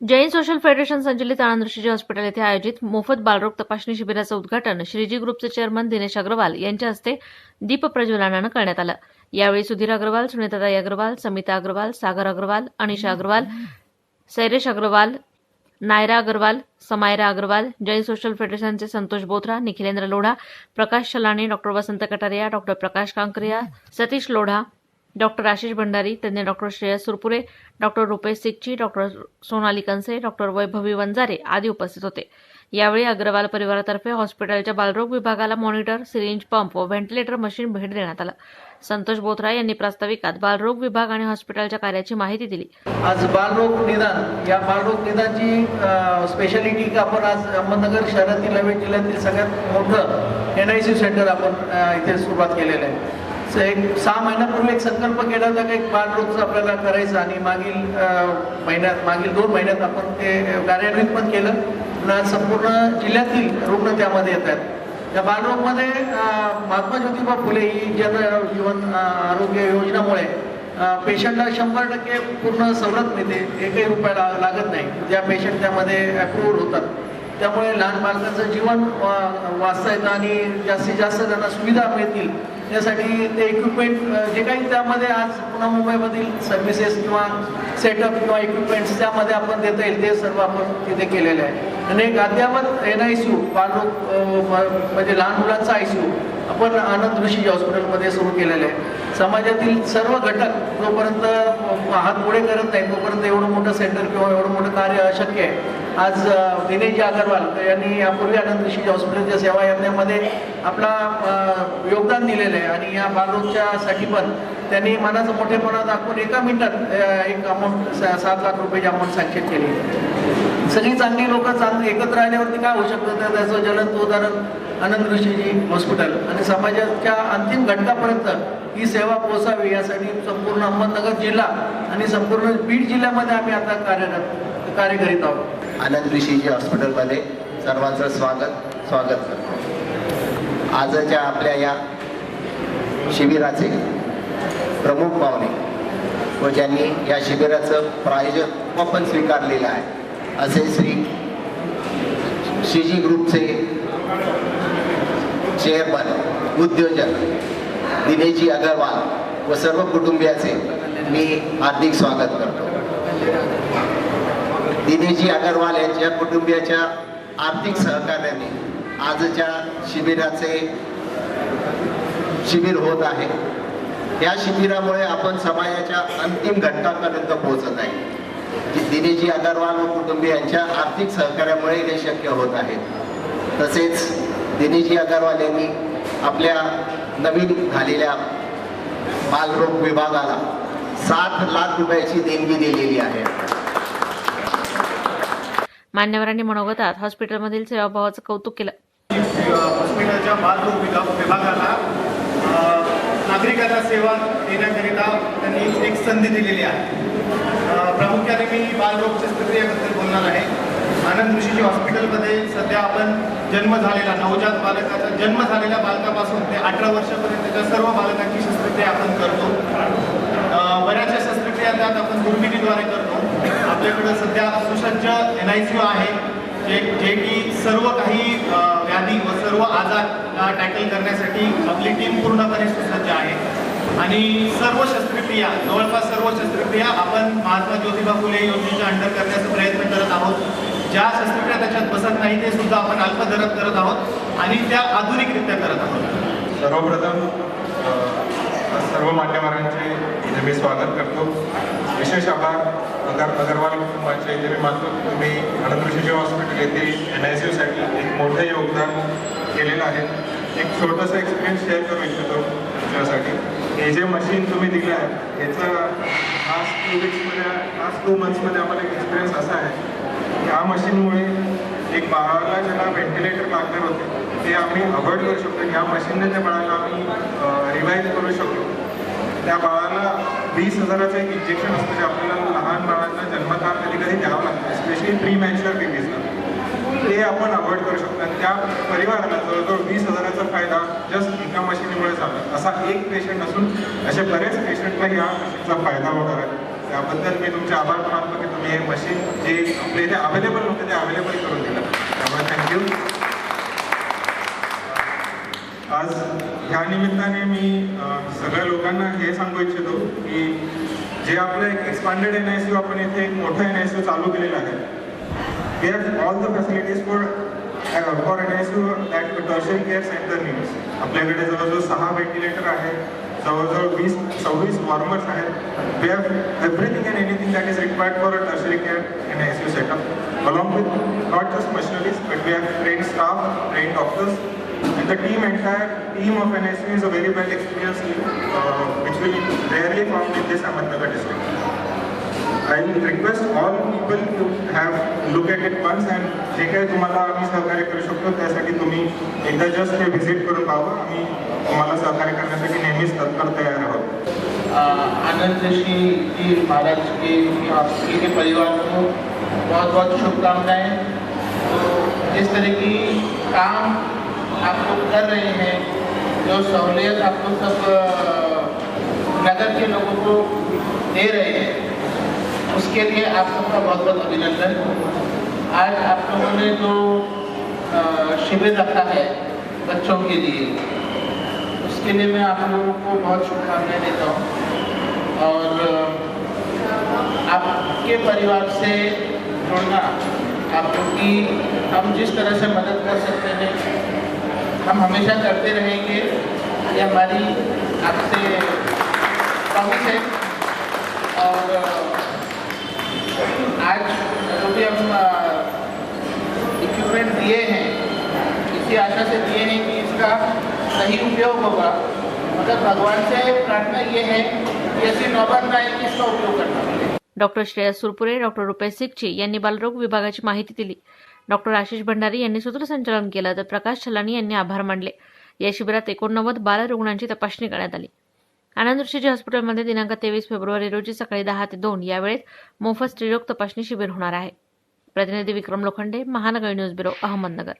Jain social federation संचलित आनंद Rishiji hospital येथे आयोजित मोफत बालरोग तपासणी शिबिराचं उद्घाटन श्रीजी ग्रुपचे चेअरमन दिनेश अग्रवाल यांच्या हस्ते दीप प्रज्वलनानं करण्यात आलं। यावेळी सुधीर अग्रवाल, सुनीताताई अग्रवाल, समिता अग्रवाल, सागर अग्रवाल, अनिशा अग्रवाल, सैरेश अग्रवाल, नायरा अग्रवाल, समायरा अग्रवाल, जैन सोशल फेडरेशनचे Santosh Bothra, Nikhilendra Lodha, Prakash Chalani, doctor Vasant Kataria, doctor Prakash Kankaria, Satish Lodha, doctor Ashish Bhandari, तज्ञ doctor Shreyas Surpure, doctor Rupesh Sikchi, doctor Sonali Kanse, doctor Vaibhavi Vanjare आदी उपस्थित होते। यावेळी अग्रवाल परिवारातर्फे हॉस्पिटलच्या बालरोग विभागाला मॉनिटर, सिरिंज पंप व व्हेंटिलेटर मशीन भेट देण्यात आलं। संतोष बोथरा यांनी प्रास्ताविकात बालरोग विभाग आणि हॉस्पिटलच्या कार्याची माहिती दिली। आज बालरोग निदान या बालरोग निदानची स्पेशालिटी आपण आज अहमदनगर शहरातील नवीन जिल्ह्यातील सगळ्यात मोठं NICU सेंटर आपण इथे सुरुवात केलेलं आहे। एक 6 महिन्यापूर्वी एक संकल्प केला होता की एक बालरोगचं आपल्याला करायचं आणि मागील 2 महिन्यात आपण ते कार्यान्वित पण केलं आणि आज संपूर्ण जिल्ह्यातील रुग्ण त्यामध्ये येत आहेत। या बालरोगमध्ये महात्मा ज्योतिबा फुले ही जन जीवन आरोग्य योजनेमुळे पेशंटला 100% पूर्ण सवलत मिळते, एकही रुपया लागत नाही ज्या पेशंट त्यामध्ये अप्रूव्हल होतात। त्यामुळे लहान बालकांचं जीवन वाचता येतं आणि जास्तीत जास्त त्यांना सुविधा मिळतील यासाठी ते इक्विपमेंट जे काही त्यामध्ये आज पुन्हा मुंबईमधील सर्व्हिसेस किंवा सेटअप किंवा इक्विपमेंट्स त्यामध्ये आपण देता येईल ते सर्व आपण तिथे केलेले आहे। आणि एक अद्यावत NICU बालरोग म्हणजे लहान मुलांचा ICU आपण आनंद ऋषीजी हॉस्पिटलमध्ये सुरू केलेलं आहे। समाजातील सर्व घटक जोपर्यंत हात पुढे करत नाही तोपर्यंत एवढं मोठं सेंटर किंवा एवढं मोठं कार्य अशक्य आहे। आज दिनेशजी अग्रवाल यांनी यापूर्वी आनंद ऋषीजी हॉस्पिटलच्या सेवा यज्ञामध्ये आपला योगदान दिलेलं आहे आणि या बालरोगच्यासाठी पण त्यांनी मनाचं मोठेपणा दाखवून एका मिनिटात एक अमाऊंट 7 लाख रुपयाची अमाऊंट सँक्शन केली। सगळी चांगली लोक एकत्र आल्यावरती काय होऊ शकतं तर त्याचं ज्वलंत उदाहरण आनंद ऋषीजी हॉस्पिटल आणि समाजाच्या अंतिम घटकापर्यंत ही सेवा पोहोचावी यासाठी संपूर्ण अहमदनगर जिल्हा आणि संपूर्ण बीड जिल्ह्यामध्ये आम्ही आता कार्य करीत आहोत। आनंद ऋषीजी हॉस्पिटलमध्ये सर्वांचं स्वागत करतो। आजच्या आपल्या या शिबिराचे प्रमुख पाहुणे व ज्यांनी या शिबिराचं प्रायोजक पण स्वीकारलेलं आहे असे श्रीजी ग्रुपचे चेअरमन उद्योजक दिनेशजी अग्रवाल व सर्व कुटुंबियाचे मी हार्दिक स्वागत करतो। दिनेशजी अग्रवाल यांच्या कुटुंबियाच्या आर्थिक सहकार्याने आजच्या शिबिर होत आहे। या शिबिरामुळे आपण समाजाच्या अंतिम घटकापर्यंत पोहोचत आहे। दिनेशजी अग्रवाल व कुटुंबियांच्या आर्थिक सहकार्यामुळे हे शक्य होत आहे। तसेच दिनेशजी अग्रवाल यांनी आपल्या नवीन झालेल्या बालरोग विभागाला 7 लाख रुपयाची देणगी दिलेली आहे। मान्यवरांनी मनोगतात हॉस्पिटलमधील सेवाभावाचं कौतुक केलं। हॉस्पिटलच्या बालरोग विभागाला नागरिकांना सेवा देण्याकरिता त्यांनी एक संधी दिलेली आहे। प्रामुख्याने मी बालरोग शस्त्रक्रियेबद्दल बोलणार आहे। आनंद ऋषीजी हॉस्पिटलमध्ये सध्या आपण नवजात बालकाचा जन्म झालेल्या बालकापासून ते 18 वर्षापर्यंतच्या सर्व बालकांची शस्त्रक्रिया आपण करतो। बऱ्याचशा शस्त्रक्रिया त्यात आपण दुर्बिणीद्वारे करतो। आपल्याकडे सध्या सुसज्ज NICU आहे जे की सर्व काही व्याधी व सर्व आजार टॅकल करण्यासाठी आपली टीम पूर्णपणे सुसज्ज आहे आणि सर्व शस्त्रक्रिया जवळपास सर्व शस्त्रक्रिया आपण महात्मा ज्योतिबा फुले योजनेच्या अंडर करण्याचा प्रयत्न करत आहोत। ज्या शस्त्रक्रिया त्याच्यात बसत नाही ते सुद्धा आपण अल्प दरात करत आहोत आणि त्या आधुनिकरित्या करत आहोत। सर्वप्रथम सर्व मान्यवरांचे इथे मी स्वागत करतो। विशेष आभार अग्रवाल कुटुंबाचे इथे मी मानतो। तुम्ही आनंद ऋषीजी हॉस्पिटल येथे NICU साठी एक मोठे योगदान केलेलं आहे। एक छोटंसं एक्सपिरियन्स शेअर करू इच्छितो तुमच्यासाठी। हे जे मशीन तुम्ही दिलं आहे याचा लास्ट 2 मंथ्समध्ये आम्हाला एक एक्सपिरियन्स असा आहे की ह्या मशीनमुळे एक बाळाला ज्याला व्हेंटिलेटर लागणार होते ते आम्ही अवॉइड करू शकतो। ह्या मशीनने त्या बाळाला आम्ही रिवाईव्ह करू शकतो। त्या बाळाला 20,000चं एक इंजेक्शन असतं जे आपल्याला लहान बाळांना जन्मतः कधी द्यावं लागतं, स्पेशली प्री मॅच्युअर बेबीजला, ते आपण अवॉइड करू शकतो। आणि त्या परिवाराला जवळजवळ 20,000चा फायदा जस्ट एका मशीनीमुळे झाला। असा एक पेशंट असून असे बरेच पेशंटला ह्या मशीनचा फायदा होणार आहे। त्याबद्दल मी तुमचे आभार मानतो की तुम्ही हे मशीन जे आपल्या इथे अवेलेबल होते ते अवेलेबल करून दिलं. त्यामुळे थँक्यू. आज ह्या निमित्ताने मी सगळ्या लोकांना हे सांगू इच्छितो की जे आपलं एक एक्सपांडेड NICU आपण इथे एक मोठं NICU चालू केलेलं आहे. We have all the facilities for NICU that tertiary care centre needs. आपल्याकडे जवळजवळ 6 व्हेंटिलेटर आहेत, जवळजवळ 20-26 वॉर्मर्स आहेत. We have everything and anything that is required for a tertiary care NICU setup. Along with not just machineries, but we have trained staff, trained doctors, and the entire team of NICU is a very well experienced team, which will be rarely found in this Ahmednagar district. I will request all people to have look at it once, and जे काही तुम्हाला आम्ही सहकार्य करू शकतो त्यासाठी तुम्ही एकदा जस्ट हे व्हिजिट करून पाहावं. आम्ही तुम्हाला सहकार्य करण्यासाठी नेहमीच तत्पर तयार आहोत. आनंद ऋषि जी महाराज के हॉस्पिटल के परिवार को बहुत बहुत शुभकामनाएं. तो जिस तरह की काम आप लोग कर रहे हैं, जो सहूलियत आप लोग सब नगर के लोगों को दे रहे हैं, उसके लिए आप सबका बहुत बहुत अभिनंदन. आज आप लोगों ने जो शिविर रखा है बच्चों के लिए, उसके लिए मैं आप लोगों को बहुत शुभकामनाएं देता हूँ. और आपके परिवार से जुड़ना, आप लोग की हम जिस तरह से मदद कर सकते हैं हम हमेशा करते रहेंगे. ये हमारी आपसे प्रॉमिस है. और आज जो भी हम इक्विपमेंट दिए हैं, इसी आशा से दिए हैं कि इसका सही उपयोग होगा. मगर भगवान से प्रार्थना ये है कि ऐसी नौबत ना आए कि इसका उपयोग करना पड़े. डॉक्टर श्रेयस सुरपुरे, डॉक्टर रुपेश सिक्ची यांनी बालरोग विभागाची माहिती दिली. डॉक्टर आशिष भंडारी यांनी सूत्रसंचालन केलं, तर प्रकाश छलानी यांनी आभार मानले. या शिबिरात 89 बालरुग्णांची तपासणी करण्यात आली. आनंद ऋषीजी हॉस्पिटलमध्ये दिनांक 23 फेब्रुवारी रोजी सकाळी 10 ते 2 या वेळेत मोफत स्त्रीरोग तपासणी शिबिर होणार आहे. प्रतिनिधी विक्रम लोखंडे, महानगर न्यूज ब्युरो, अहमदनगर.